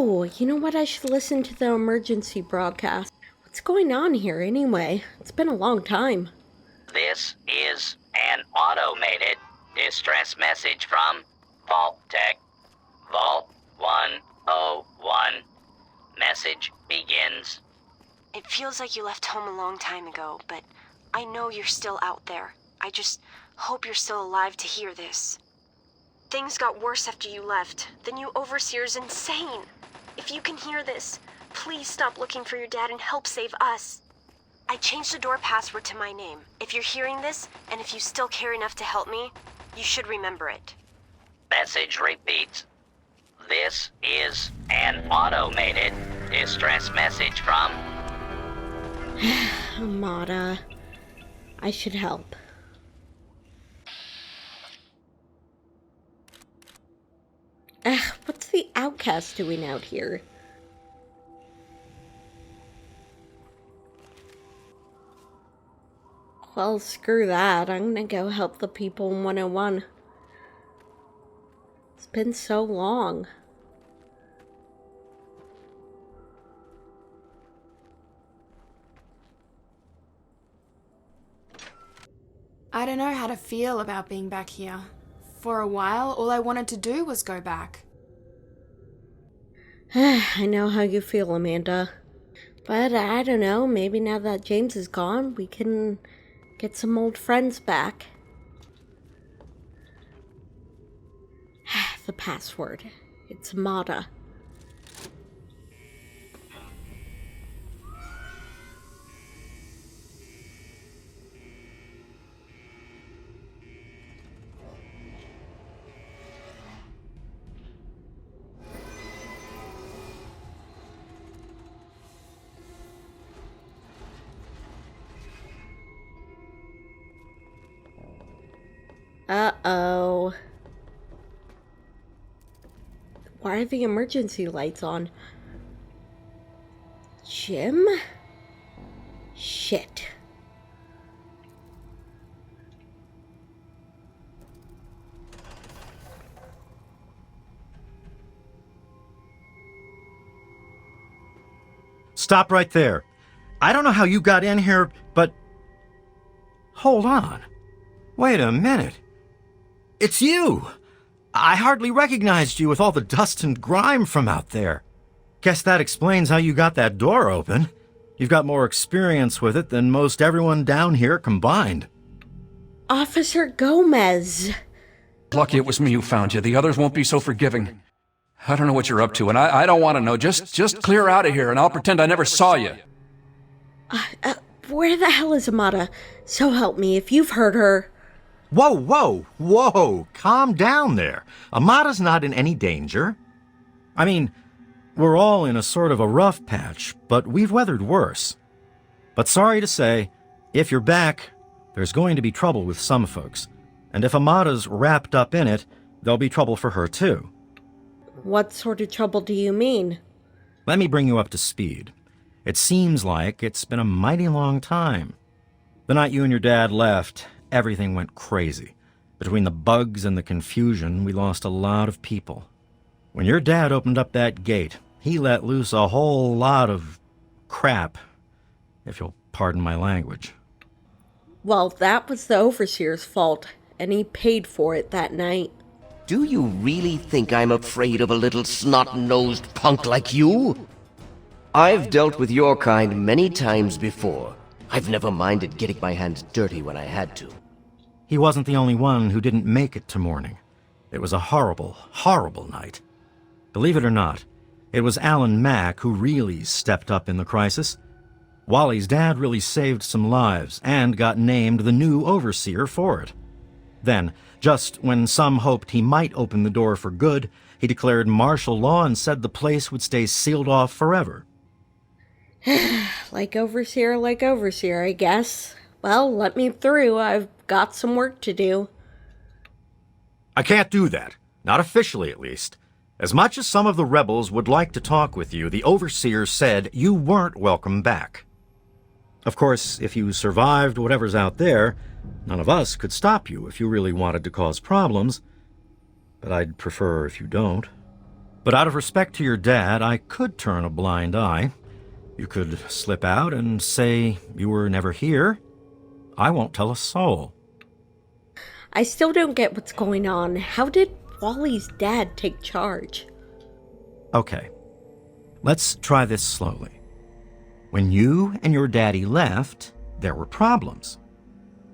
Oh, you know what? I should listen to the emergency broadcast. What's going on here anyway? It's been a long time. This is an automated distress message from Vault Tech. Vault 101. Message begins. It feels like you left home a long time ago, but I know you're still out there. I just hope you're still alive to hear this. Things got worse after you left. The new overseer's insane. If you can hear this, please stop looking for your dad and help save us. I changed the door password to my name. If you're hearing this, and if you still care enough to help me, you should remember it. Message repeats. This is an automated distress message from... Amata. I should help. What's the outcast doing out here? Well, screw that. I'm gonna go help the people in 101. It's been so long. I don't know how to feel about being back here. For a while, all I wanted to do was go back. I know how you feel, Amanda. But I don't know, maybe now that James is gone, we can get some old friends back. The password. It's Amata. Uh-oh. Why are the emergency lights on? Jim? Shit. Stop right there. I don't know how you got in here, but... Hold on. Wait a minute. It's you! I hardly recognized you with all the dust and grime from out there. Guess that explains how you got that door open. You've got more experience with it than most everyone down here combined. Officer Gomez! Lucky it was me who found you. The others won't be so forgiving. I don't know what you're up to, and I don't want to know. Just clear out of here, and I'll pretend I never saw you. Where the hell is Amata? So help me, if you've heard her... Whoa, whoa, whoa! Calm down there. Amata's not in any danger. I mean, we're all in a sort of a rough patch, but we've weathered worse. But sorry to say, if you're back, there's going to be trouble with some folks. And if Amata's wrapped up in it, there'll be trouble for her too. What sort of trouble do you mean? Let me bring you up to speed. It seems like it's been a mighty long time. The night you and your dad left, everything went crazy. Between the bugs and the confusion, we lost a lot of people. When your dad opened up that gate, he let loose a whole lot of crap, if you'll pardon my language. Well, that was the Overseer's fault, and he paid for it that night. Do you really think I'm afraid of a little snot-nosed punk like you? I've dealt with your kind many times before. I've never minded getting my hands dirty when I had to. He wasn't the only one who didn't make it to morning. It was a horrible, horrible night. Believe it or not, it was Alan Mack who really stepped up in the crisis. Wally's dad really saved some lives and got named the new overseer for it. Then, just when some hoped he might open the door for good, he declared martial law and said the place would stay sealed off forever. Like overseer, I guess. Well, let me through. I've got some work to do. I can't do that. Not officially, at least. As much as some of the rebels would like to talk with you, the Overseer said you weren't welcome back. Of course, if you survived whatever's out there, none of us could stop you if you really wanted to cause problems. But I'd prefer if you don't. But out of respect to your dad, I could turn a blind eye. You could slip out and say you were never here. I won't tell a soul. I still don't get what's going on. How did Wally's dad take charge? Okay, let's try this slowly. When you and your daddy left, there were problems.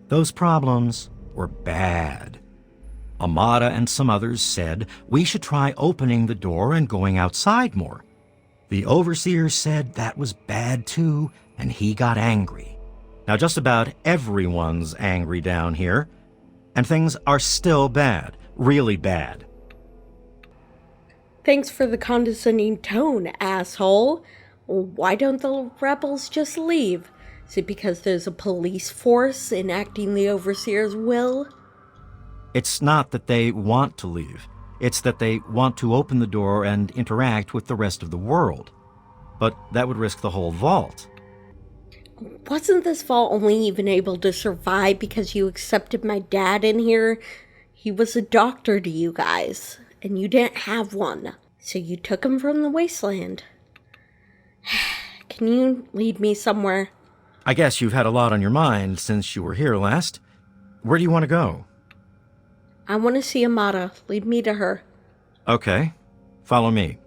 Those problems were bad. Amata and some others said we should try opening the door and going outside more. The overseer said that was bad too, and he got angry. Now just about everyone's angry down here, and things are still bad, really bad. Thanks for the condescending tone, asshole. Why don't the rebels just leave? Is it because there's a police force enacting the overseer's will? It's not that they want to leave. It's that they want to open the door and interact with the rest of the world. But that would risk the whole vault. Wasn't this vault only even able to survive because you accepted my dad in here? He was a doctor to you guys, and you didn't have one. So you took him from the wasteland. Can you lead me somewhere? I guess you've had a lot on your mind since you were here last. Where do you want to go? I want to see Amata. Lead me to her. Okay, follow me.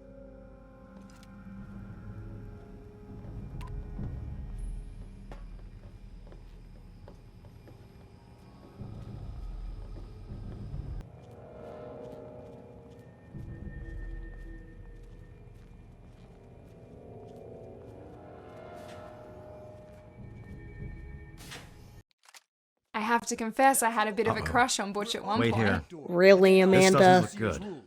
I have to confess I had a bit of a crush on Butch at one Wait point. here. Really, This Amanda? doesn't look good.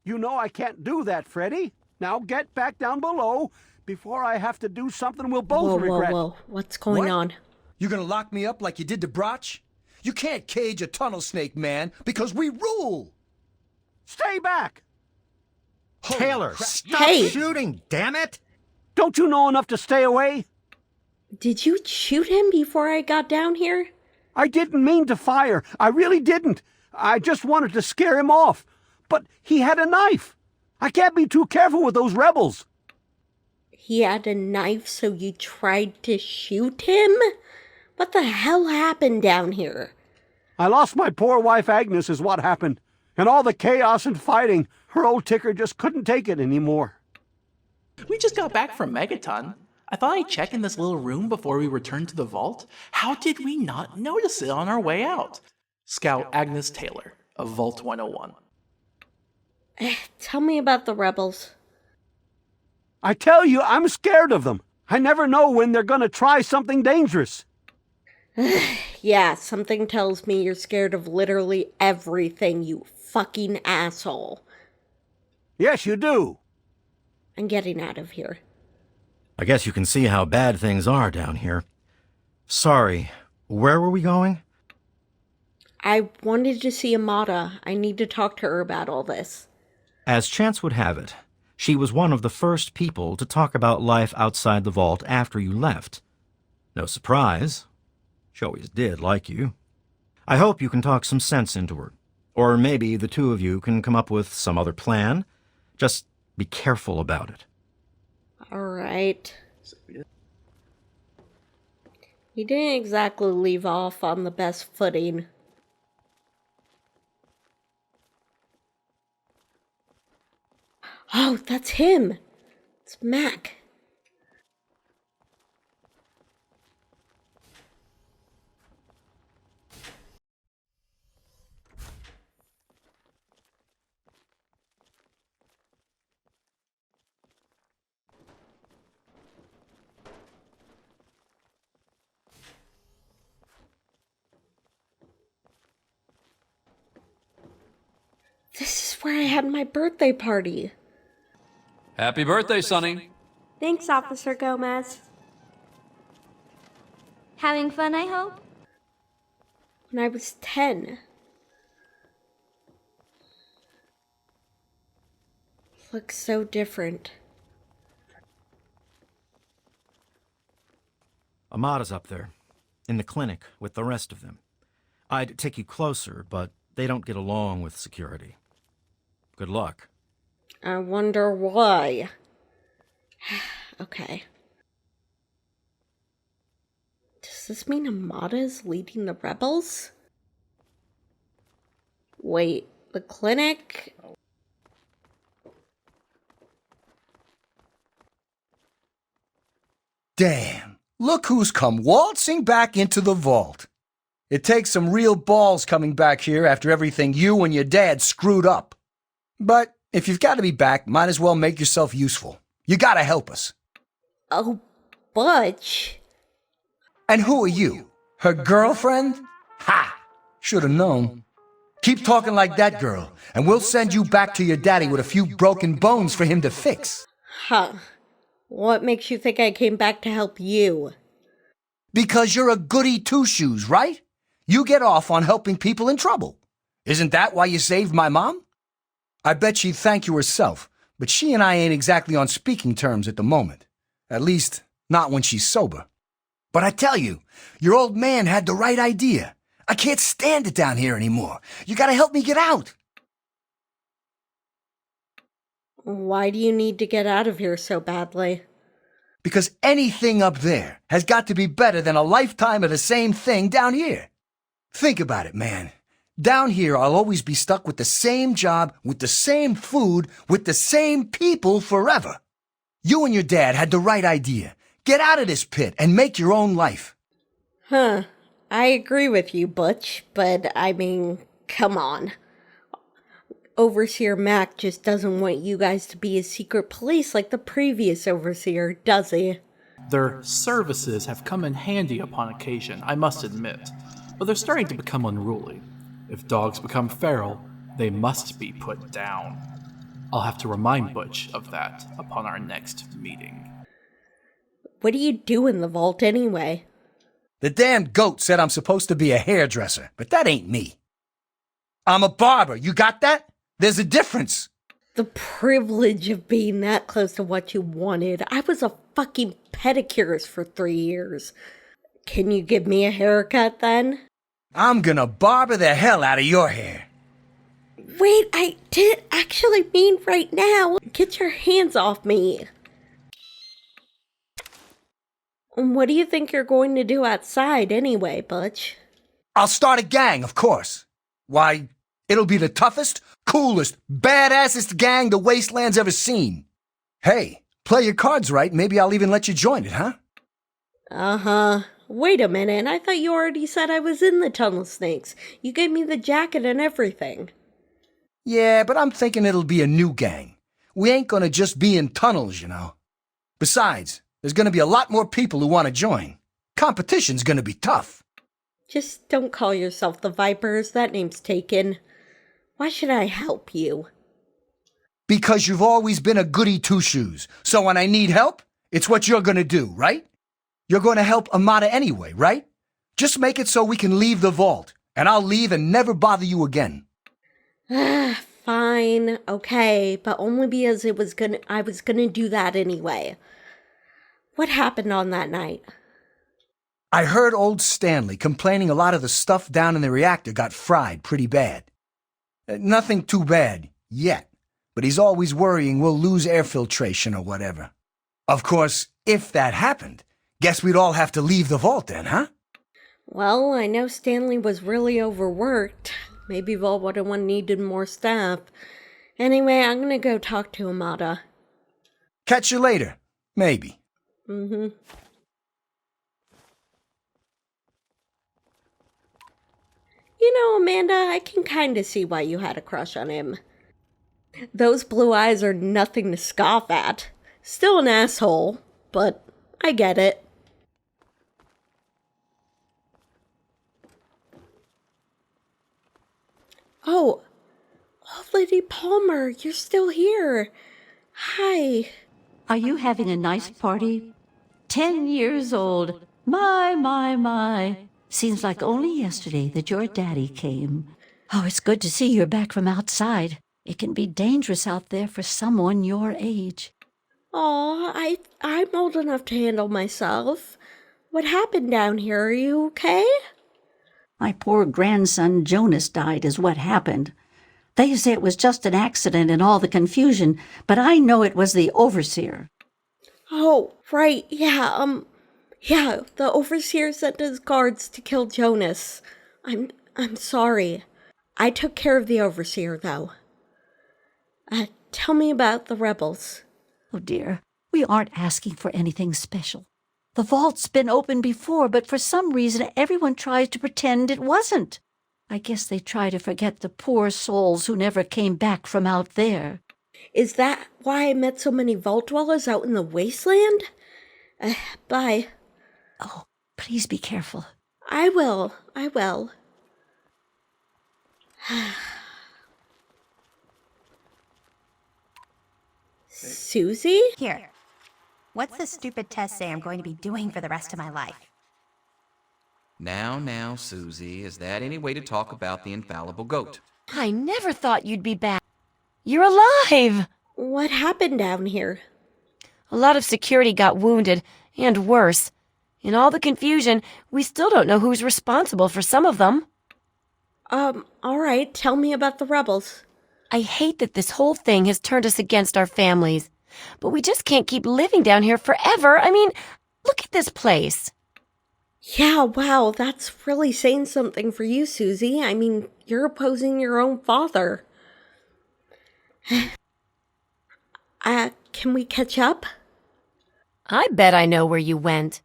You know I can't do that, Freddy. Now get back down below before I have to do something we'll both regret. Whoa. What's going on? You gonna lock me up like you did to Broch? You can't cage a tunnel snake, man, because we rule! Stay back! Taylor, stop Hey! shooting, damn it! Don't you know enough to stay away? Did you shoot him before I got down here? I didn't mean to fire. I really didn't. I just wanted to scare him off. But he had a knife. I can't be too careful with those rebels. He had a knife, so you tried to shoot him? What the hell happened down here? I lost my poor wife Agnes is what happened. And all the chaos and fighting, her old ticker just couldn't take it anymore. We just got back from Megaton. I thought I'd check in this little room before we returned to the vault. How did we not notice it on our way out? Scout Agnes Taylor of Vault 101. Tell me about the rebels. I tell you, I'm scared of them. I never know when they're gonna try something dangerous. Yeah, something tells me you're scared of literally everything, you fucking asshole. Yes, you do. I'm getting out of here. I guess you can see how bad things are down here. Sorry, where were we going? I wanted to see Amata. I need to talk to her about all this. As chance would have it, she was one of the first people to talk about life outside the vault after you left. No surprise. She always did like you. I hope you can talk some sense into her. Or maybe the two of you can come up with some other plan. Just be careful about it. All right. He didn't exactly leave off on the best footing. Oh, that's him. It's Mac. This is where I had my birthday party. Happy birthday, Sonny. Thanks, Officer Gomez. Having fun, I hope? When I was 10. Looks so different. Amata's up there, in the clinic with the rest of them. I'd take you closer, but they don't get along with security. Good luck. I wonder why. Okay. Does this mean Amata is leading the rebels? Wait, the clinic? Damn, look who's come waltzing back into the vault. It takes some real balls coming back here after everything you and your dad screwed up. But if you've got to be back, might as well make yourself useful. You gotta help us. Oh, Butch. And who are you? Her girlfriend? Ha! Should've known. Keep talking like that, girl, and we'll send you back to your daddy with a few broken bones for him to fix. Huh. What makes you think I came back to help you? Because you're a goody two-shoes, right? You get off on helping people in trouble. Isn't that why you saved my mom? I bet she'd thank you herself, but she and I ain't exactly on speaking terms at the moment. At least, not when she's sober. But I tell you, your old man had the right idea. I can't stand it down here anymore. You gotta help me get out. Why do you need to get out of here so badly? Because anything up there has got to be better than a lifetime of the same thing down here. Think about it, man. Down here, I'll always be stuck with the same job, with the same food, with the same people forever. You and your dad had the right idea. Get out of this pit and make your own life. Huh. I agree with you, Butch, but I mean, come on. Overseer Mac just doesn't want you guys to be his secret police like the previous overseer, does he? Their services have come in handy upon occasion, I must admit, but they're starting to become unruly. If dogs become feral, they must be put down. I'll have to remind Butch of that upon our next meeting. What do you do in the vault anyway? The damn goat said I'm supposed to be a hairdresser, but that ain't me. I'm a barber, you got that? There's a difference. The privilege of being that close to what you wanted. I was a fucking pedicurist for 3 years. Can you give me a haircut then? I'm gonna barber the hell out of your hair. Wait, I did actually mean right now. Get your hands off me. What do you think you're going to do outside anyway, Butch? I'll start a gang, of course. Why, it'll be the toughest, coolest, badassest gang the Wasteland's ever seen. Hey, play your cards right, maybe I'll even let you join it, huh? Uh-huh. Wait a minute, I thought you already said I was in the Tunnel Snakes. You gave me the jacket and everything. Yeah, but I'm thinking it'll be a new gang. We ain't gonna just be in tunnels, you know. Besides, there's gonna be a lot more people who want to join. Competition's gonna be tough. Just don't call yourself the Vipers, that name's taken. Why should I help you? Because you've always been a goody two-shoes. So when I need help, it's what you're gonna do, right? You're gonna help Amata anyway, right? Just make it so we can leave the vault, and I'll leave and never bother you again. Fine, okay, but only because I was gonna do that anyway. What happened on that night? I heard old Stanley complaining a lot of the stuff down in the reactor got fried pretty bad. Nothing too bad, yet, but he's always worrying we'll lose air filtration or whatever. Of course, if that happened, guess we'd all have to leave the vault then, huh? Well, I know Stanley was really overworked. Maybe Vault 101 needed more staff. Anyway, I'm gonna go talk to Amata. Catch you later, maybe. Mm-hmm. You know, Amanda, I can kinda see why you had a crush on him. Those blue eyes are nothing to scoff at. Still an asshole, but I get it. Oh, Lady Palmer, you're still here. Hi. Are you having a nice party? 10 years old. My. Seems like only yesterday that your daddy came. Oh, it's good to see you're back from outside. It can be dangerous out there for someone your age. Aw, I'm old enough to handle myself. What happened down here? Are you okay? My poor grandson Jonas died is what happened. They say it was just an accident in all the confusion, but I know it was the overseer. Oh, right, yeah, the overseer sent his guards to kill Jonas. I'm sorry. I took care of the overseer, though. Tell me about the rebels. Oh dear, we aren't asking for anything special. The vault's been open before, but for some reason everyone tries to pretend it wasn't. I guess they try to forget the poor souls who never came back from out there. Is that why I met so many vault dwellers out in the wasteland? Bye. Oh, please be careful. I will. Susie? Here. What's this stupid test say I'm going to be doing for the rest of my life? Now, Susie, is that any way to talk about the infallible goat? I never thought you'd be back. You're alive! What happened down here? A lot of security got wounded, and worse. In all the confusion, we still don't know who's responsible for some of them. Alright, tell me about the rebels. I hate that this whole thing has turned us against our families. But we just can't keep living down here forever. I mean, look at this place. Yeah, wow, that's really saying something for you, Susie. I mean, you're opposing your own father. Can we catch up? I bet I know where you went.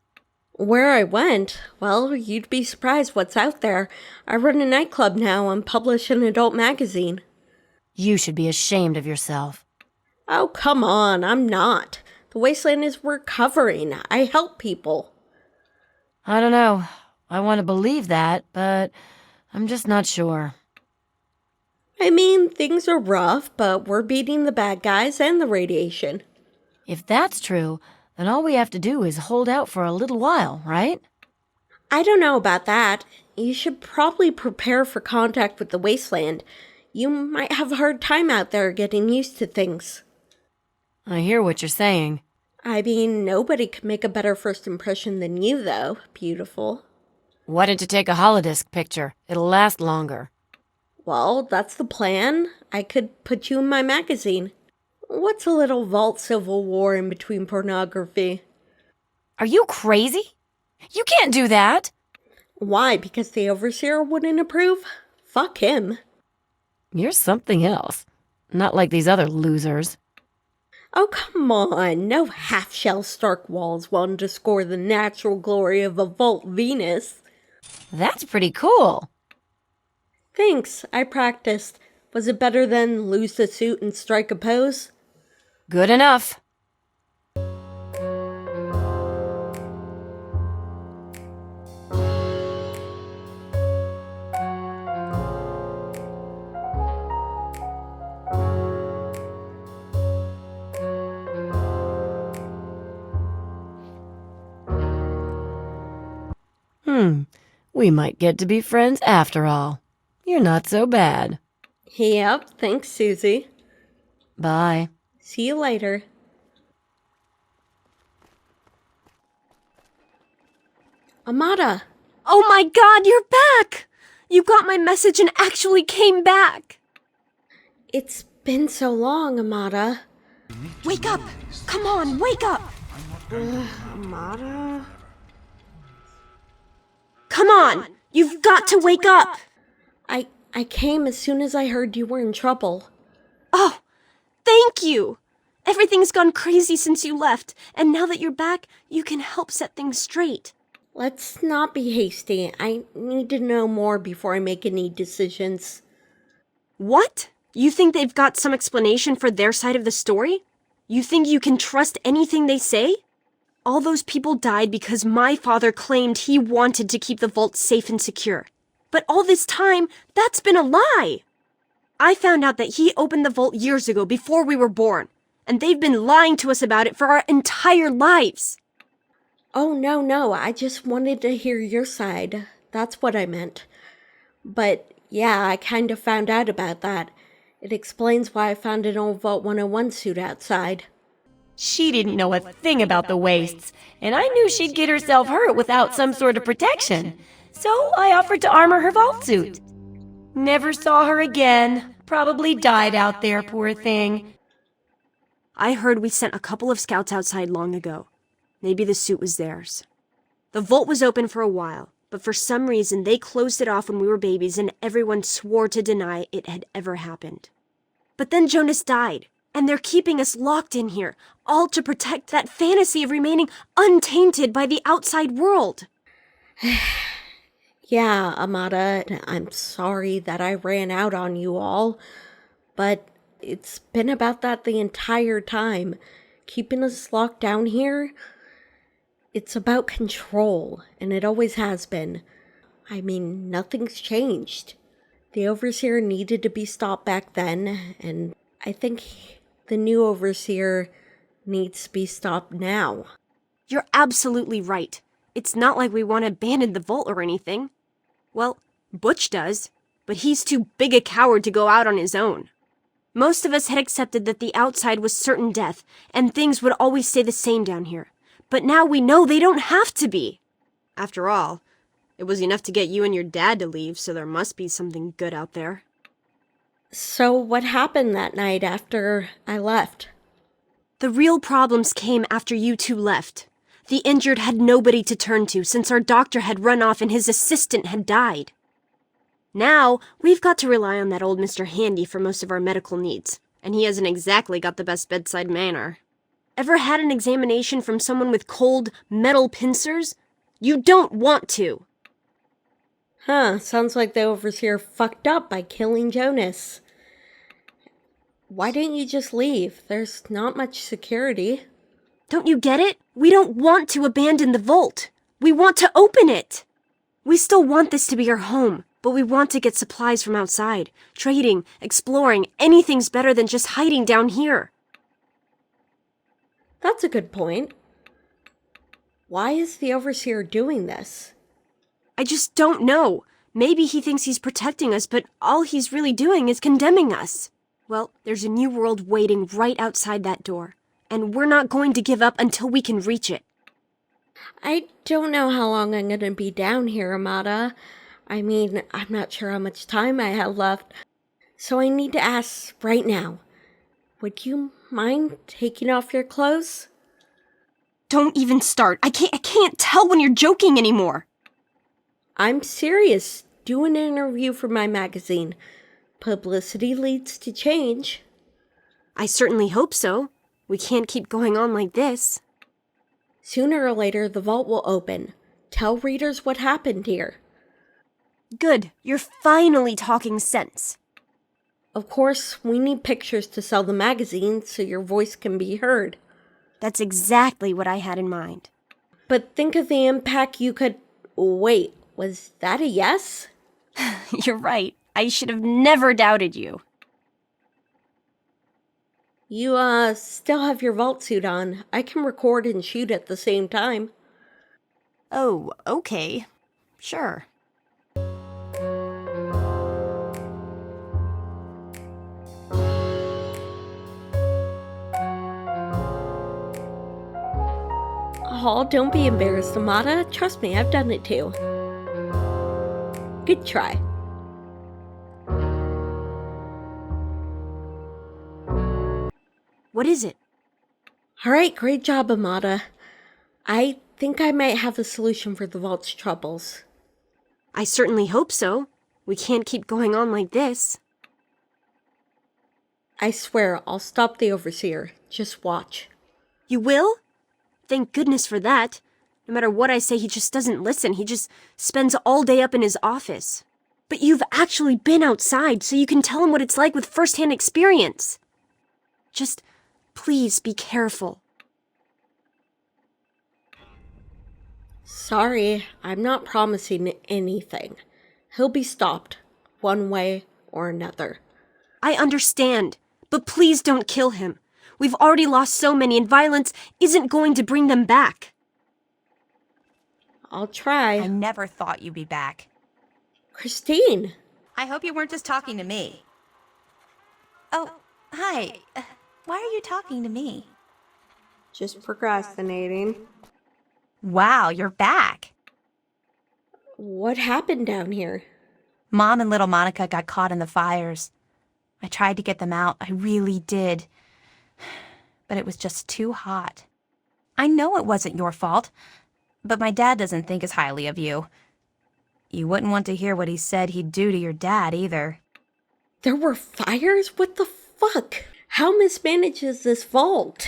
Where I went? Well, you'd be surprised what's out there. I run a nightclub now and publish an adult magazine. You should be ashamed of yourself. Oh, come on, I'm not. The wasteland is worth covering. I help people. I don't know. I want to believe that, but I'm just not sure. I mean, things are rough, but we're beating the bad guys and the radiation. If that's true, then all we have to do is hold out for a little while, right? I don't know about that. You should probably prepare for contact with the wasteland. You might have a hard time out there getting used to things. I hear what you're saying. I mean, nobody could make a better first impression than you, though, beautiful. Why don't you take a holodisc picture? It'll last longer. Well, that's the plan. I could put you in my magazine. What's a little vault civil war in between pornography? Are you crazy? You can't do that! Why? Because the overseer wouldn't approve? Fuck him. You're something else. Not like these other losers. Oh, come on. No half-shell Stark walls will underscore the natural glory of a Vault Venus. That's pretty cool. Thanks. I practiced. Was it better than lose the suit and strike a pose? Good enough. We might get to be friends after all. You're not so bad. Yep, thanks, Susie. Bye. See you later. Amata! Oh my god, you're back! You got my message and actually came back! It's been so long, Amata. Wake up! Come on, wake up! Amata? Come on! You've got to wake up! I came as soon as I heard you were in trouble. Oh, thank you! Everything's gone crazy since you left, and now that you're back, you can help set things straight. Let's not be hasty. I need to know more before I make any decisions. What? You think they've got some explanation for their side of the story? You think you can trust anything they say? All those people died because my father claimed he wanted to keep the vault safe and secure. But all this time, that's been a lie! I found out that he opened the vault years ago before we were born, and they've been lying to us about it for our entire lives. Oh, no, I just wanted to hear your side. That's what I meant. But yeah, I kind of found out about that. It explains why I found an old Vault 101 suit outside. She didn't know a thing about the wastes, and I knew she'd get herself hurt without some sort of protection. So I offered to armor her vault suit. Never saw her again. Probably died out there, poor thing. I heard we sent a couple of scouts outside long ago. Maybe the suit was theirs. The vault was open for a while, but for some reason they closed it off when we were babies and everyone swore to deny it had ever happened. But then Jonas died, and they're keeping us locked in here, all to protect that fantasy of remaining untainted by the outside world. Yeah, Amata, I'm sorry that I ran out on you all, but it's been about that the entire time. Keeping us locked down here, it's about control, and it always has been. I mean, nothing's changed. The Overseer needed to be stopped back then, and I think the new Overseer needs to be stopped now. You're absolutely right. It's not like we want to abandon the vault or anything. Well, Butch does, but he's too big a coward to go out on his own. Most of us had accepted that the outside was certain death, and things would always stay the same down here. But now we know they don't have to be. After all, it was enough to get you and your dad to leave, so there must be something good out there. So what happened that night after I left? The real problems came after you two left. The injured had nobody to turn to since our doctor had run off and his assistant had died. Now, we've got to rely on that old Mr. Handy for most of our medical needs, and he hasn't exactly got the best bedside manner. Ever had an examination from someone with cold, metal pincers? You don't want to. Huh, sounds like the Overseer fucked up by killing Jonas. Why didn't you just leave? There's not much security. Don't you get it? We don't want to abandon the vault. We want to open it. We still want this to be our home, but we want to get supplies from outside. Trading, exploring, anything's better than just hiding down here. That's a good point. Why is the Overseer doing this? I just don't know. Maybe he thinks he's protecting us, but all he's really doing is condemning us. Well, there's a new world waiting right outside that door, and we're not going to give up until we can reach it. I don't know how long I'm gonna be down here, Amata. I mean, I'm not sure how much time I have left, so I need to ask right now. Would you mind taking off your clothes? Don't even start. I can't tell when you're joking anymore. I'm serious. Do an interview for my magazine. Publicity leads to change. I certainly hope so. We can't keep going on like this. Sooner or later, the vault will open. Tell readers what happened here. Good. You're finally talking sense. Of course, we need pictures to sell the magazine so your voice can be heard. That's exactly what I had in mind. But think of the impact you could... Wait, was that a yes? You're right. I should have never doubted you. You, still have your vault suit on. I can record and shoot at the same time. Oh, okay. Sure. Oh, don't be embarrassed, Amata. Trust me, I've done it too. Good try. What is it? Alright, great job, Amata. I think I might have a solution for the vault's troubles. I certainly hope so. We can't keep going on like this. I swear, I'll stop the Overseer. Just watch. You will? Thank goodness for that. No matter what I say, he just doesn't listen. He just spends all day up in his office. But you've actually been outside, so you can tell him what it's like with first-hand experience. Just, please be careful. Sorry, I'm not promising anything. He'll be stopped, one way or another. I understand, but please don't kill him. We've already lost so many, and violence isn't going to bring them back. I'll try. I never thought you'd be back. Christine! I hope you weren't just talking to me. Oh, hi. Why are you talking to me? Just procrastinating. Wow, you're back. What happened down here? Mom and little Monica got caught in the fires. I tried to get them out, I really did. But it was just too hot. I know it wasn't your fault, but my dad doesn't think as highly of you. You wouldn't want to hear what he said he'd do to your dad, either. There were fires? What the fuck? How mismanaged is this vault?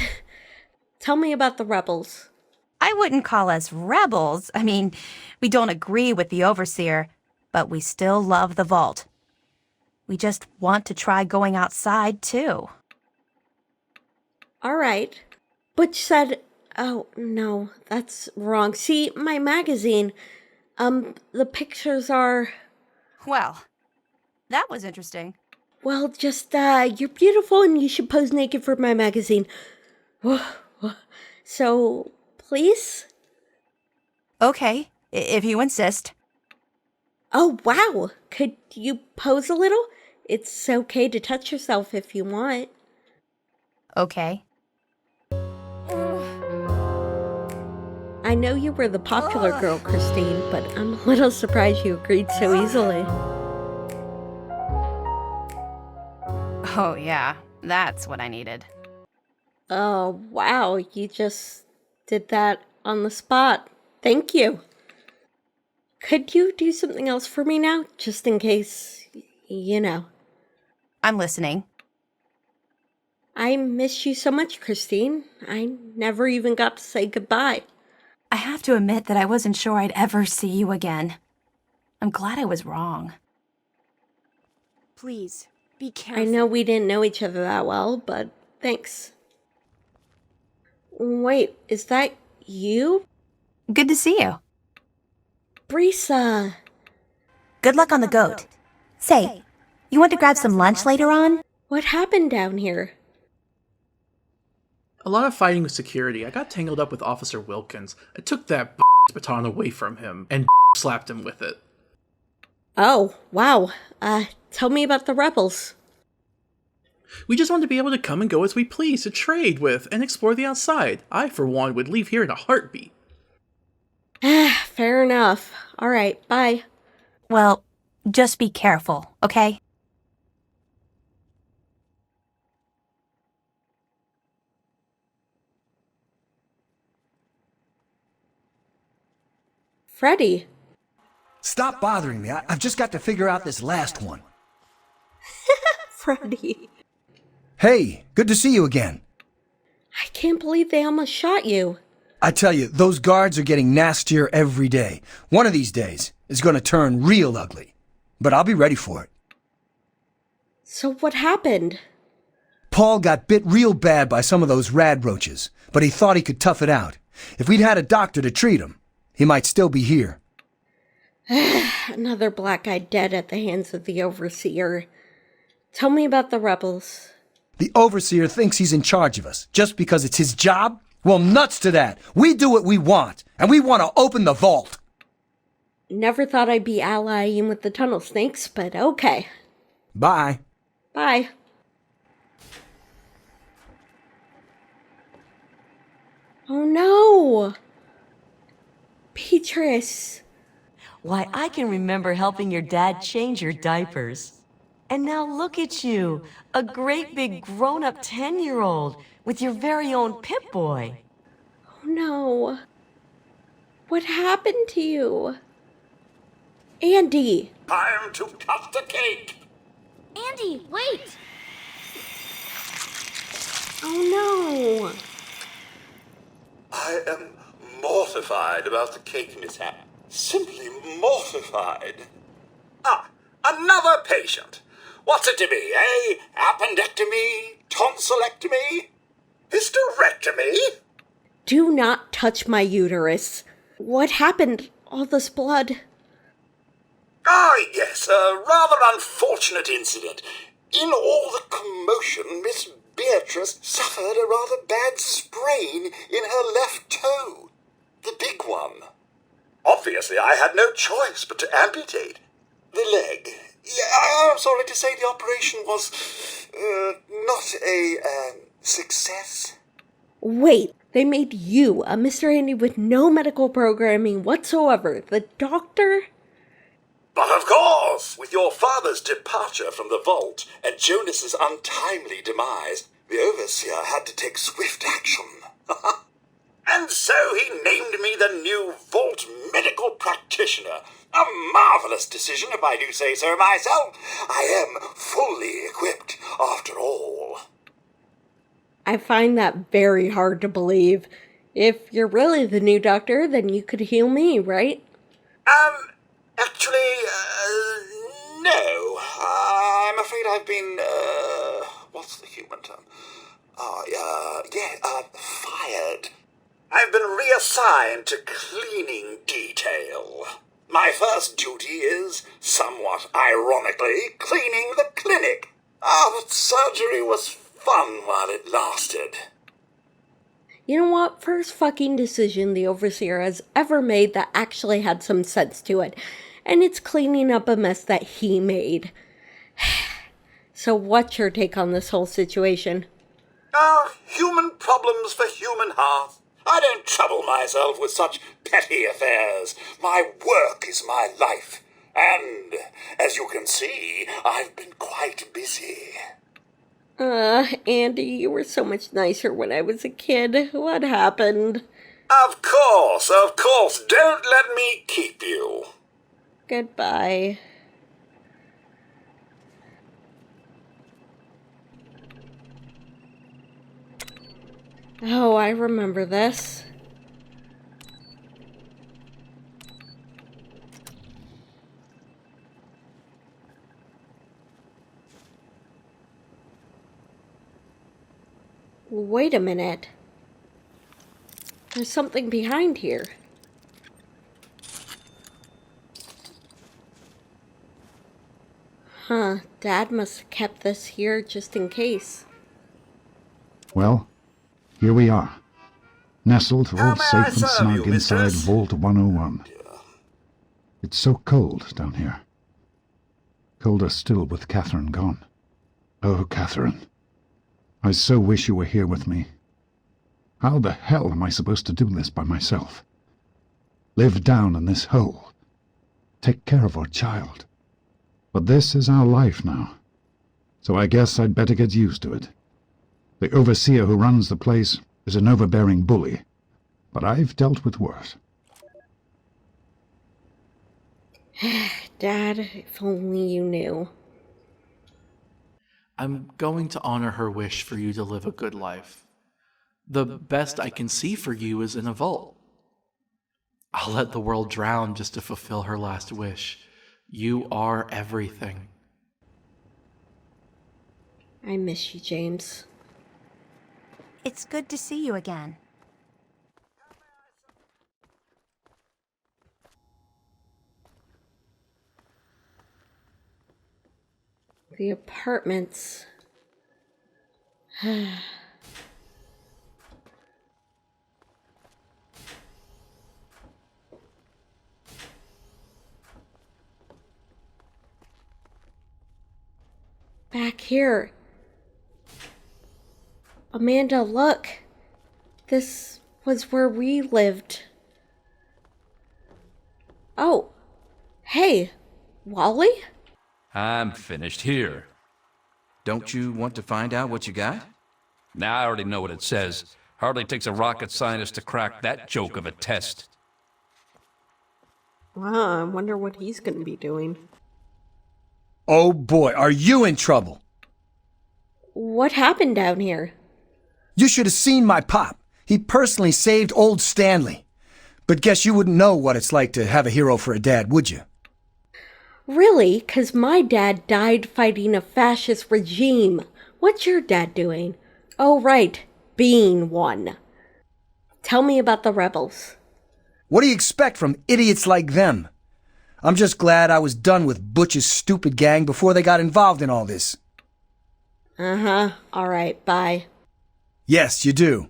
Tell me about the rebels. I wouldn't call us rebels. I mean, we don't agree with the overseer, but we still love the vault. We just want to try going outside, too. All right. Butch said... Oh, no, that's wrong. See, my magazine, the pictures are... Well, that was interesting. Well, just, you're beautiful and you should pose naked for my magazine. So, please? Okay, if you insist. Oh, wow. Could you pose a little? It's okay to touch yourself if you want. Okay. I know you were the popular girl, Christine, but I'm a little surprised you agreed so easily. Oh, yeah. That's what I needed. Oh, wow. You just did that on the spot. Thank you. Could you do something else for me now? Just in case, you know. I'm listening. I miss you so much, Christine. I never even got to say goodbye. I have to admit that I wasn't sure I'd ever see you again. I'm glad I was wrong. Please, be careful. I know we didn't know each other that well, but thanks. Wait, is that you? Good to see you. Brisa. Good luck on the goat. Say, you want to grab some lunch later on? What happened down here? A lot of fighting with security. I got tangled up with Officer Wilkins. I took that baton away from him and slapped him with it. Oh, wow. Tell me about the rebels. We just want to be able to come and go as we please, to trade with and explore the outside. I, for one, would leave here in a heartbeat. Fair enough. All right, bye. Well, just be careful, okay? Freddy. Stop bothering me. I've just got to figure out this last one. Freddy. Hey, good to see you again. I can't believe they almost shot you. I tell you, those guards are getting nastier every day. One of these days, it's going to turn real ugly. But I'll be ready for it. So what happened? Paul got bit real bad by some of those rad roaches, but he thought he could tough it out. If we'd had a doctor to treat him, he might still be here. Another black guy dead at the hands of the Overseer. Tell me about the rebels. The Overseer thinks he's in charge of us, just because it's his job? Well, nuts to that! We do what we want, and we want to open the vault! Never thought I'd be allying with the Tunnel Snakes, but okay. Bye. Bye. Oh no! Beatrice! Why, I can remember helping your dad change your diapers. And now look at you, a great big grown-up 10-year-old with your very own Pip-Boy. Oh no. What happened to you? Andy! Time to cut the cake! Andy, wait! Oh no! I am mortified about the cake mishap. Simply mortified. Ah, another patient. What's it to be, eh? Appendectomy? Tonsillectomy? Hysterectomy? Do not touch my uterus. What happened? All this blood. Ah, yes, a rather unfortunate incident. In all the commotion, Miss Beatrice suffered a rather bad sprain in her left toe. The big one. Obviously, I had no choice but to amputate the leg. Yeah, I'm sorry to say the operation was not a success. Wait, they made you, a Mr. Andy with no medical programming whatsoever, the doctor? But of course, course, with your father's departure from the vault and Jonas's untimely demise, the Overseer had to take swift action. And so he named me the new Vault Medical Practitioner. A marvelous decision, if I do say so myself. I am fully equipped, after all. I find that very hard to believe. If you're really the new doctor, then you could heal me, right? Actually, no. I'm afraid I've been, what's the human term? Fired. I've been reassigned to cleaning detail. My first duty is, somewhat ironically, cleaning the clinic. But surgery was fun while it lasted. You know what? First fucking decision the Overseer has ever made that actually had some sense to it. And it's cleaning up a mess that he made. So what's your take on this whole situation? Human problems for human hearts. I don't trouble myself with such petty affairs. My work is my life. And, as you can see, I've been quite busy. Andy, you were so much nicer when I was a kid. What happened? Of course. Don't let me keep you. Goodbye. Oh, I remember this. Wait a minute. There's something behind here. Huh, Dad must have kept this here just in case. Well, here we are. Nestled all safe and snug inside Vault 101. It's so cold down here. Colder still with Catherine gone. Oh, Catherine. I so wish you were here with me. How the hell am I supposed to do this by myself? Live down in this hole. Take care of our child. But this is our life now. So I guess I'd better get used to it. The Overseer who runs the place is an overbearing bully. But I've dealt with worse. Dad, if only you knew. I'm going to honor her wish for you to live a good life. The best I can see for you is in a vault. I'll let the world drown just to fulfill her last wish. You are everything. I miss you, James. It's good to see you again. The apartments. Back here. Amanda, look. This was where we lived. Oh. Hey, Wally? I'm finished here. Don't you want to find out what you got? Now I already know what it says. Hardly takes a rocket scientist to crack that joke of a test. Wow, I wonder what he's going to be doing. Oh boy, are you in trouble? What happened down here? You should have seen my pop. He personally saved old Stanley. But guess you wouldn't know what it's like to have a hero for a dad, would you? Really? 'Cause my dad died fighting a fascist regime. What's your dad doing? Oh, right. Being one. Tell me about the rebels. What do you expect from idiots like them? I'm just glad I was done with Butch's stupid gang before they got involved in all this. Uh-huh. All right, bye. Yes, you do.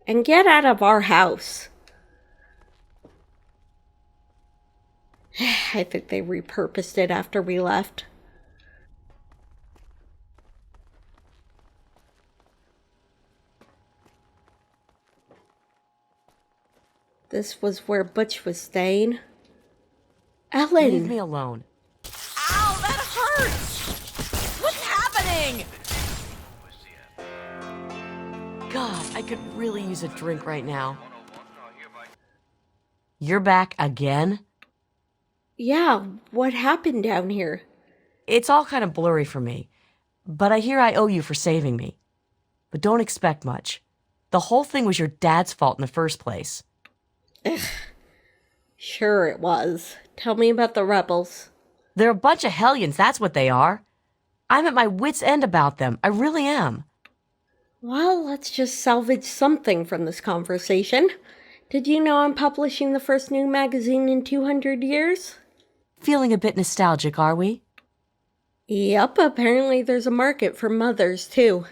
And get out of our house. I think they repurposed it after we left. This was where Butch was staying. Ellen! Leave me alone. Ow, that hurts! What's happening? God, I could really use a drink right now. You're back again? Yeah, what happened down here? It's all kind of blurry for me, but I hear I owe you for saving me. But don't expect much. The whole thing was your dad's fault in the first place. Sure it was. Tell me about the rebels. They're a bunch of hellions, that's what they are. I'm at my wit's end about them. I really am. Well, let's just salvage something from this conversation. Did you know I'm publishing the first new magazine in 200 years? Feeling a bit nostalgic, are we? Yep, apparently there's a market for mothers, too.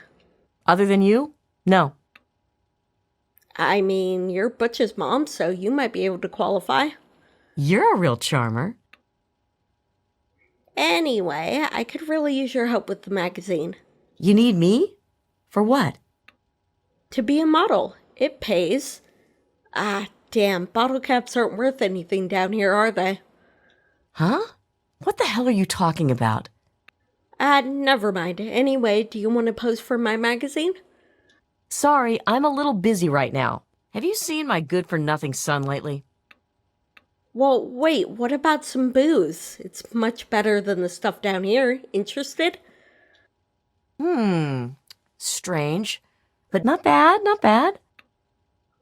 Other than you? No. I mean, you're Butch's mom, so you might be able to qualify. You're a real charmer. Anyway, I could really use your help with the magazine. You need me? For what? To be a model. It pays. Ah, damn, bottle caps aren't worth anything down here, are they? Huh? What the hell are you talking about? Never mind. Anyway, do you want to pose for my magazine? Sorry, I'm a little busy right now. Have you seen my good-for-nothing son lately? Well, wait, what about some booze? It's much better than the stuff down here. Interested? Strange. But not bad, not bad.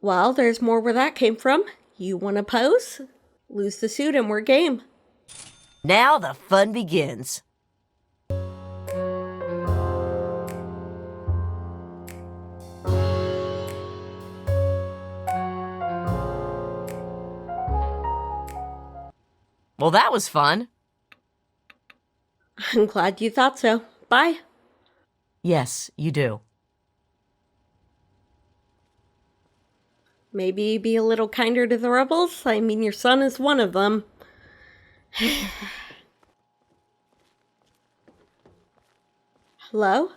Well, there's more where that came from. You want to pose? Lose the suit and we're game. Now the fun begins. Well, that was fun. I'm glad you thought so. Bye. Yes, you do. Maybe be a little kinder to the rebels? I mean, your son is one of them. Hello?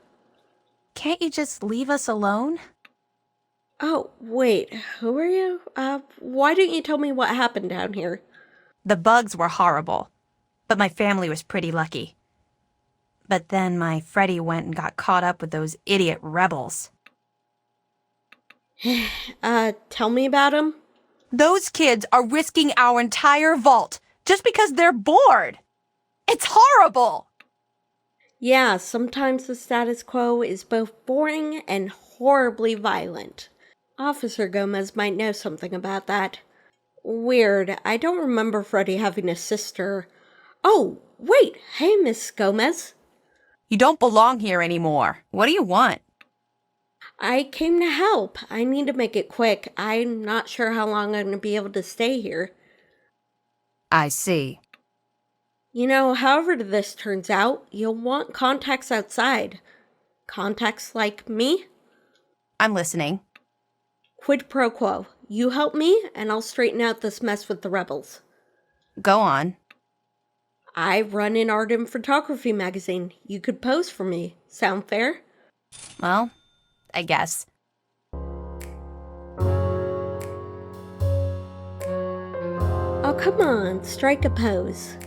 Can't you just leave us alone? Oh, wait. Who are you? Why didn't you tell me what happened down here? The bugs were horrible, but my family was pretty lucky. But then my Freddy went and got caught up with those idiot rebels. Tell me about them? Those kids are risking our entire vault just because they're bored. It's horrible! Yeah, sometimes the status quo is both boring and horribly violent. Officer Gomez might know something about that. Weird, I don't remember Freddy having a sister. Oh, wait, hey, Miss Gomez. You don't belong here anymore. What do you want? I came to help. I need to make it quick. I'm not sure how long I'm going to be able to stay here. I see. You know, however this turns out, you'll want contacts outside. Contacts like me? I'm listening. Quid pro quo. You help me, and I'll straighten out this mess with the rebels. Go on. I run an art and photography magazine. You could pose for me. Sound fair? Well, I guess. Oh, come on. Strike a pose.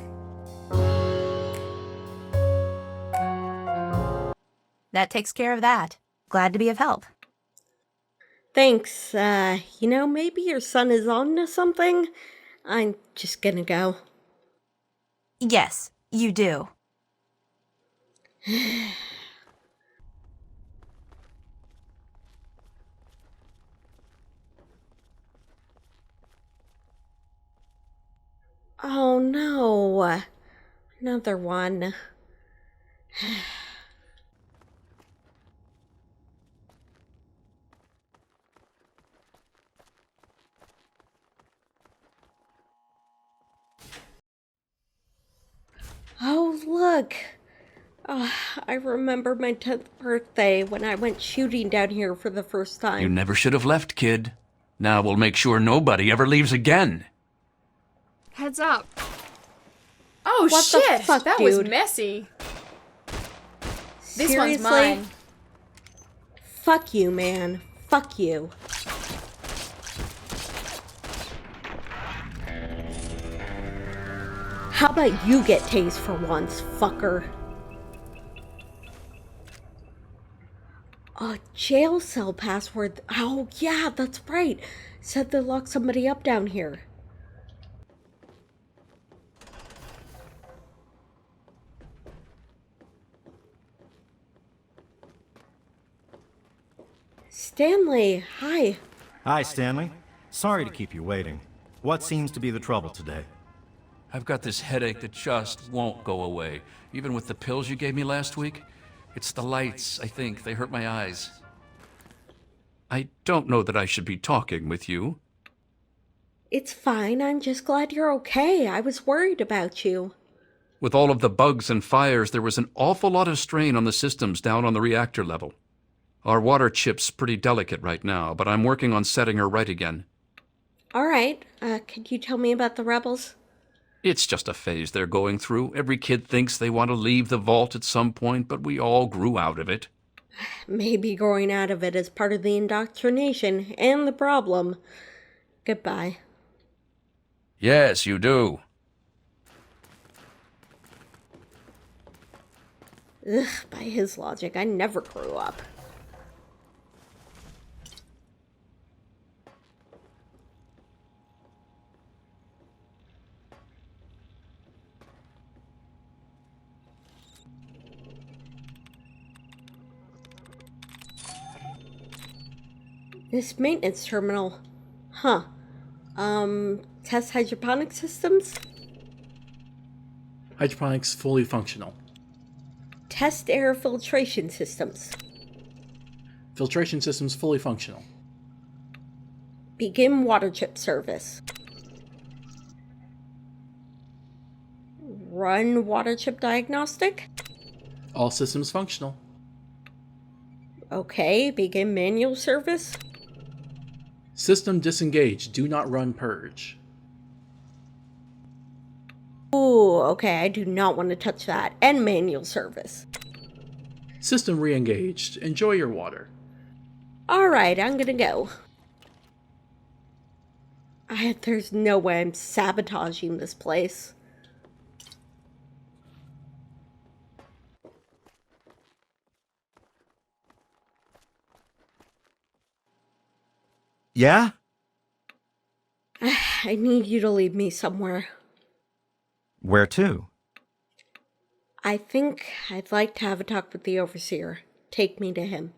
That takes care of that. Glad to be of help. Thanks. You know, maybe your son is on to something? I'm just gonna go. Yes, you do. Oh no. Another one. Oh, look. I remember my 10th birthday when I went shooting down here for the first time. You never should have left, kid. Now we'll make sure nobody ever leaves again. Heads up. Oh, What the shit! fuck, That was dude? messy. This Seriously? one's mine. Fuck you, man. Fuck you. How about you get tased for once, fucker? A jail cell password. Oh, yeah, that's right. Said they locked somebody up down here. Stanley, hi. Hi, Stanley. Sorry to keep you waiting. What seems to be the trouble today? I've got this headache that just won't go away, even with the pills you gave me last week. It's the lights, I think. They hurt my eyes. I don't know that I should be talking with you. It's fine. I'm just glad you're okay. I was worried about you. With all of the bugs and fires, there was an awful lot of strain on the systems down on the reactor level. Our water chip's pretty delicate right now, but I'm working on setting her right again. All right. Could you tell me about the rebels? It's just a phase they're going through. Every kid thinks they want to leave the vault at some point, but we all grew out of it. Maybe growing out of it is part of the indoctrination and the problem. Goodbye. Yes, you do. Ugh, by his logic, I never grew up. This maintenance terminal. Huh. Test hydroponic systems? Hydroponics fully functional. Test air filtration systems. Filtration systems fully functional. Begin water chip service. Run water chip diagnostic. All systems functional. Okay, begin manual service. System disengaged. Do not run purge. Ooh, okay, I do not want to touch that. And manual service. System re-engaged. Enjoy your water. Alright, I'm gonna go. There's no way I'm sabotaging this place. Yeah? I need you to lead me somewhere. Where to? I think I'd like to have a talk with the Overseer. Take me to him.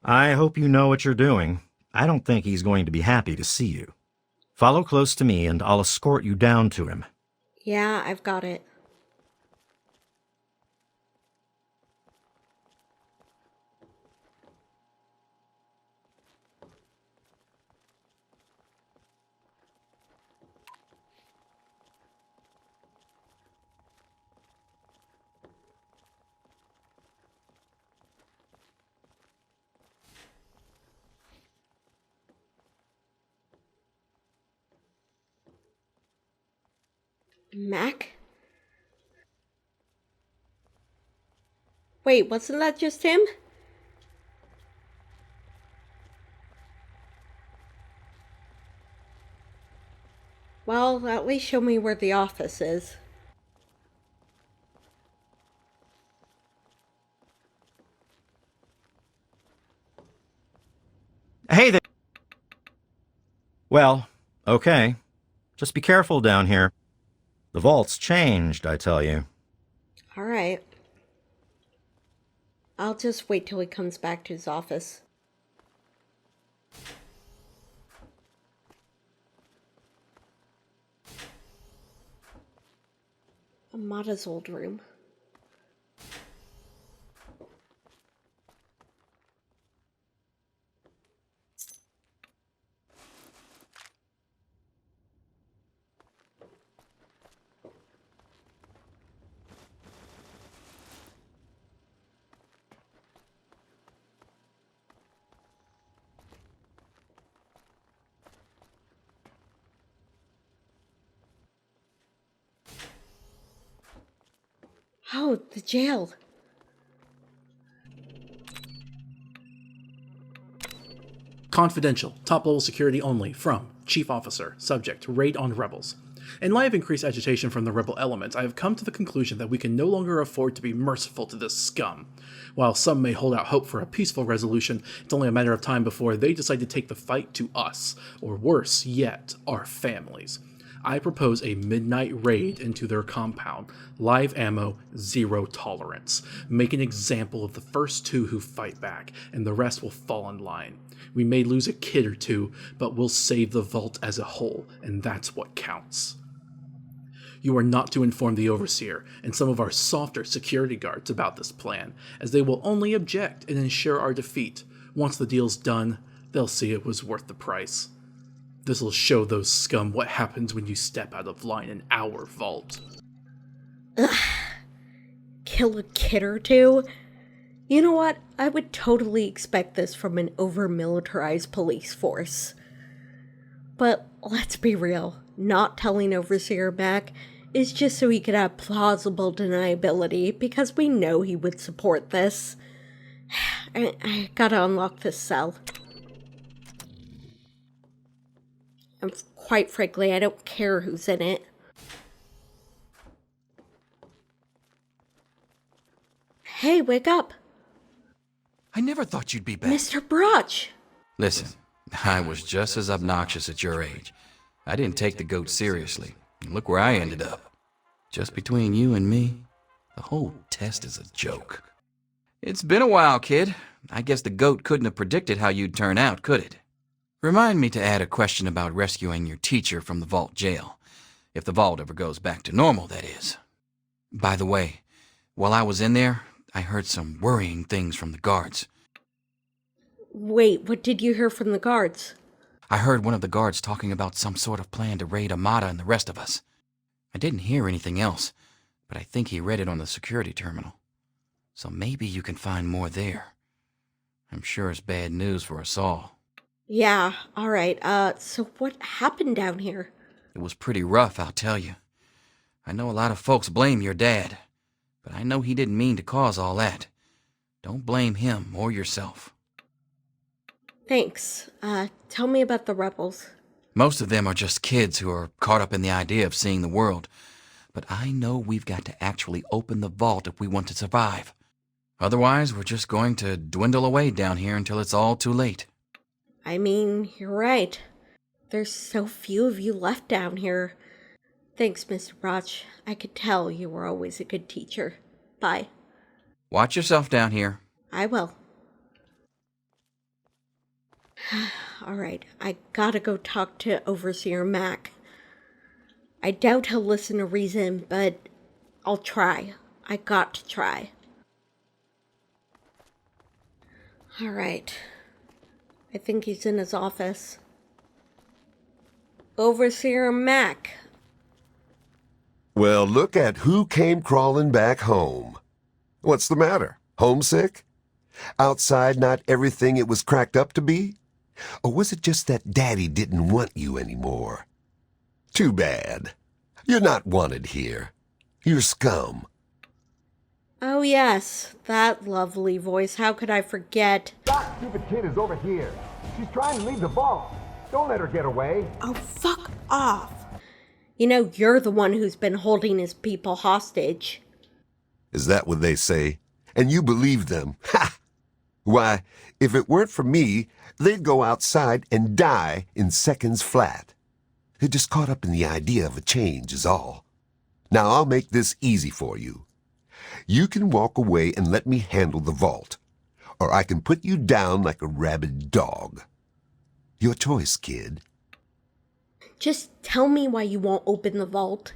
I hope you know what you're doing. I don't think he's going to be happy to see you. Follow close to me and I'll escort you down to him. Yeah, I've got it. Mac? Wait, wasn't that just him? Well, at least show me where the office is. Hey there! Well, okay. Just be careful down here. The vault's changed, I tell you. Alright. I'll just wait till he comes back to his office. Amata's old room. Oh, the jail. Confidential. Top level security only. From Chief Officer. Subject. Raid on rebels. In light of increased agitation from the rebel elements, I have come to the conclusion that we can no longer afford to be merciful to this scum. While some may hold out hope for a peaceful resolution, it's only a matter of time before they decide to take the fight to us, or worse yet, our families. I propose a midnight raid into their compound. Live ammo, zero tolerance. Make an example of the first two who fight back, and the rest will fall in line. We may lose a kid or two, but we'll save the vault as a whole, and that's what counts. You are not to inform the Overseer and some of our softer security guards about this plan, as they will only object and ensure our defeat. Once the deal's done, they'll see it was worth the price. This'll show those scum what happens when you step out of line in our vault. Ugh. Kill a kid or two? You know what? I would totally expect this from an over-militarized police force. But let's be real. Not telling Overseer Mac is just so he could have plausible deniability, because we know he would support this. I gotta unlock this cell. And quite frankly, I don't care who's in it. Hey, wake up. I never thought you'd be back. Mr. Broch! Listen, I was just as obnoxious at your age. I didn't take the goat seriously. And look where I ended up. Just between you and me, the whole test is a joke. It's been a while, kid. I guess the goat couldn't have predicted how you'd turn out, could it? Remind me to add a question about rescuing your teacher from the vault jail. If the vault ever goes back to normal, that is. By the way, while I was in there, I heard some worrying things from the guards. Wait, what did you hear from the guards? I heard one of the guards talking about some sort of plan to raid Amata and the rest of us. I didn't hear anything else, but I think he read it on the security terminal. So maybe you can find more there. I'm sure it's bad news for us all. Yeah, alright, so what happened down here? It was pretty rough, I'll tell you. I know a lot of folks blame your dad, but I know he didn't mean to cause all that. Don't blame him or yourself. Thanks. Tell me about the rebels. Most of them are just kids who are caught up in the idea of seeing the world. But I know we've got to actually open the vault if we want to survive. Otherwise, we're just going to dwindle away down here until it's all too late. I mean, you're right. There's so few of you left down here. Thanks, Mr. Broch. I could tell you were always a good teacher. Bye. Watch yourself down here. I will. Alright, I gotta go talk to Overseer Mac. I doubt he'll listen to reason, but I'll try. I got to try. Alright. I think he's in his office. Overseer Mac. Well, look at who came crawling back home. What's the matter? Homesick? Outside not everything it was cracked up to be? Or was it just that Daddy didn't want you anymore? Too bad. You're not wanted here. You're scum. Oh yes, that lovely voice. How could I forget? That stupid kid is over here. She's trying to leave the vault. Don't let her get away. Oh, fuck off. You know, you're the one who's been holding his people hostage. Is that what they say? And you believe them? Ha! Why, if it weren't for me, they'd go outside and die in seconds flat. They're just caught up in the idea of a change is all. Now I'll make this easy for you. You can walk away and let me handle the vault, or I can put you down like a rabid dog. Your choice, kid. Just tell me why you won't open the vault.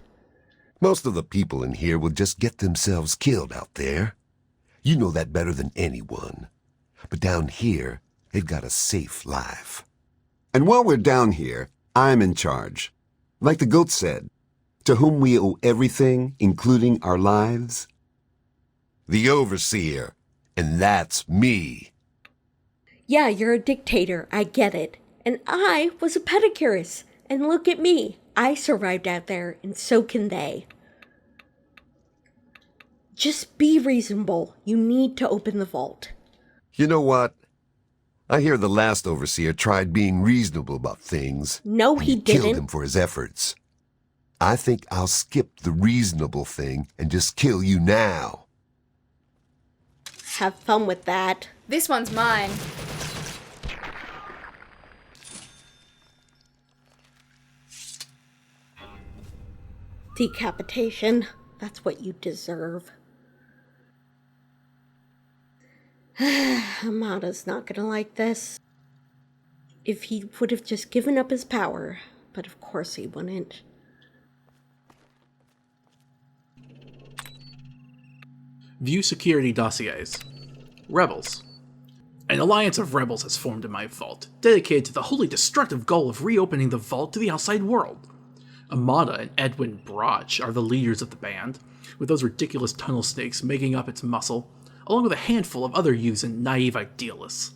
Most of the people in here will just get themselves killed out there. You know that better than anyone. But down here, they've got a safe life. And while we're down here, I'm in charge. Like the goat said, to whom we owe everything, including our lives. The Overseer, and that's me. Yeah, you're a dictator, I get it. And I was a pedicurist. And look at me, I survived out there, and so can they. Just be reasonable. You need to open the vault. You know what? I hear the last Overseer tried being reasonable about things. No, he didn't. Killed him for his efforts. I think I'll skip the reasonable thing and just kill you now. Have fun with that. This one's mine. Decapitation. That's what you deserve. Amata's not gonna like this. If he would have just given up his power, but of course he wouldn't. View security dossiers. Rebels. An alliance of rebels has formed in my vault, dedicated to the wholly destructive goal of reopening the vault to the outside world. Amata and Edwin Broch are the leaders of the band, with those ridiculous tunnel snakes making up its muscle, along with a handful of other youths and naive idealists.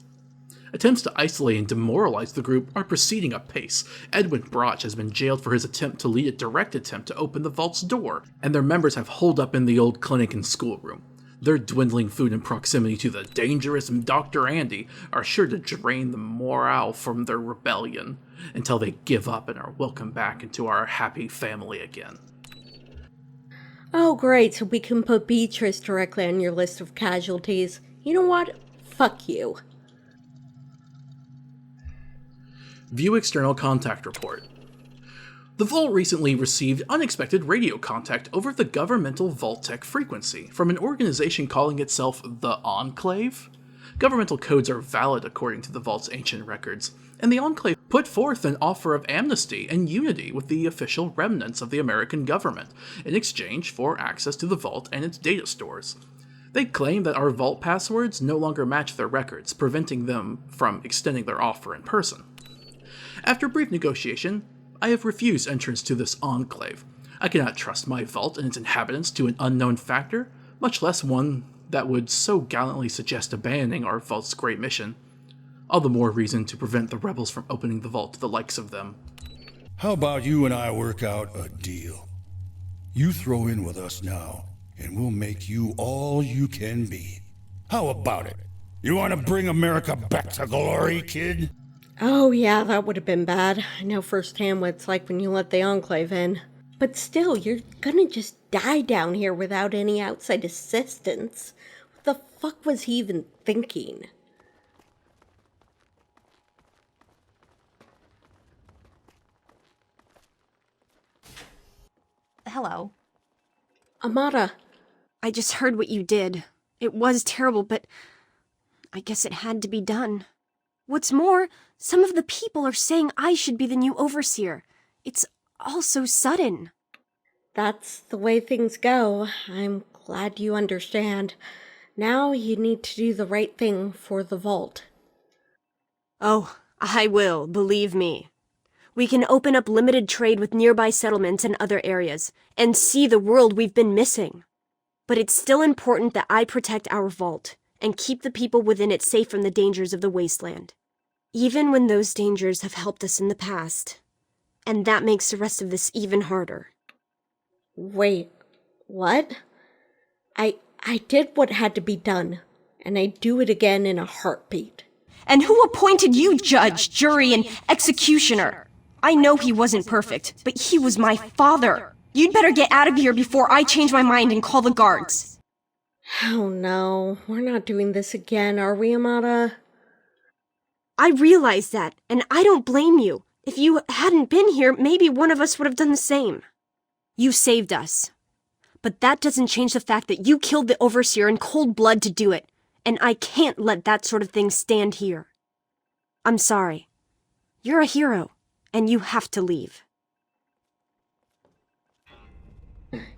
Attempts to isolate and demoralize the group are proceeding apace. Edwin Broch has been jailed for his attempt to lead a direct attempt to open the vault's door, and their members have holed up in the old clinic and schoolroom. Their dwindling food and proximity to the dangerous Dr. Andy are sure to drain the morale from their rebellion, until they give up and are welcomed back into our happy family again. Oh great, so we can put Beatrice directly on your list of casualties. You know what? Fuck you. View external contact report. The Vault recently received unexpected radio contact over the governmental Vault-Tec frequency from an organization calling itself the Enclave. Governmental codes are valid according to the Vault's ancient records, and the Enclave put forth an offer of amnesty and unity with the official remnants of the American government in exchange for access to the Vault and its data stores. They claim that our Vault passwords no longer match their records, preventing them from extending their offer in person. After brief negotiation, I have refused entrance to this Enclave. I cannot trust my Vault and its inhabitants to an unknown factor, much less one that would so gallantly suggest abandoning our Vault's great mission. All the more reason to prevent the rebels from opening the Vault to the likes of them. How about you and I work out a deal? You throw in with us now, and we'll make you all you can be. How about it? You want to bring America back to glory, kid? Oh yeah, that would have been bad. I know firsthand what it's like when you let the Enclave in. But still, you're gonna just die down here without any outside assistance. What the fuck was he even thinking? Hello. Amata. I just heard what you did. It was terrible, but I guess it had to be done. What's more, some of the people are saying I should be the new overseer. It's all so sudden. That's the way things go. I'm glad you understand. Now you need to do the right thing for the Vault. Oh, I will, believe me. We can open up limited trade with nearby settlements and other areas, and see the world we've been missing. But it's still important that I protect our Vault, and keep the people within it safe from the dangers of the wasteland. Even when those dangers have helped us in the past. And that makes the rest of this even harder. Wait, what? I did what had to be done, and I'd do it again in a heartbeat. And who appointed you judge, jury, and executioner? I know he wasn't perfect, but he was my father. You'd better get out of here before I change my mind and call the guards. Oh no, we're not doing this again, are we, Amata? I realize that, and I don't blame you. If you hadn't been here, maybe one of us would have done the same. You saved us. But that doesn't change the fact that you killed the Overseer in cold blood to do it, and I can't let that sort of thing stand here. I'm sorry. You're a hero, and you have to leave.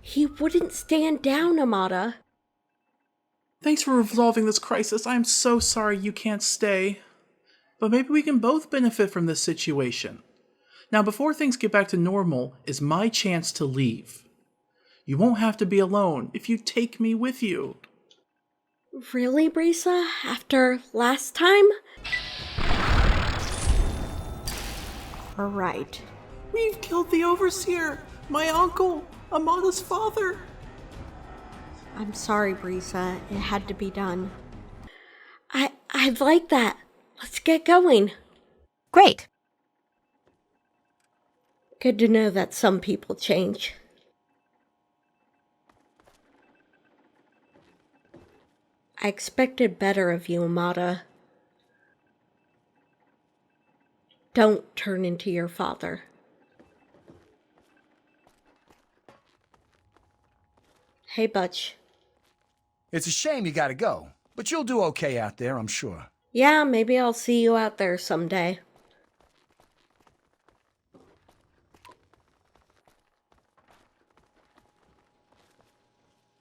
He wouldn't stand down, Amata. Thanks for resolving this crisis. I'm so sorry you can't stay. But maybe we can both benefit from this situation. Now, before things get back to normal, is my chance to leave. You won't have to be alone if you take me with you. Really, Brisa? After last time? Alright. We've killed the Overseer, my uncle, Amata's father. I'm sorry, Brisa. It had to be done. I'd like that. Let's get going. Great. Good to know that some people change. I expected better of you, Amata. Don't turn into your father. Hey, Butch. It's a shame you gotta go, but you'll do okay out there, I'm sure. Yeah, maybe I'll see you out there someday.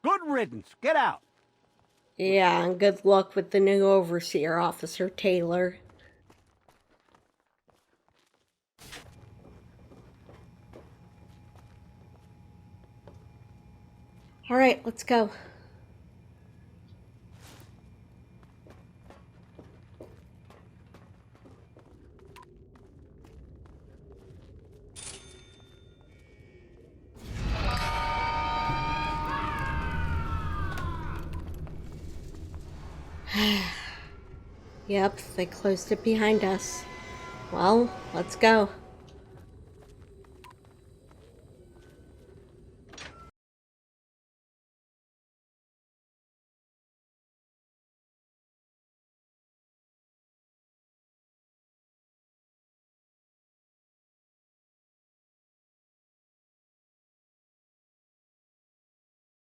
Good riddance. Get out. Yeah, and good luck with the new overseer, Officer Taylor. Alright, let's go. Yep, they closed it behind us. Well, let's go.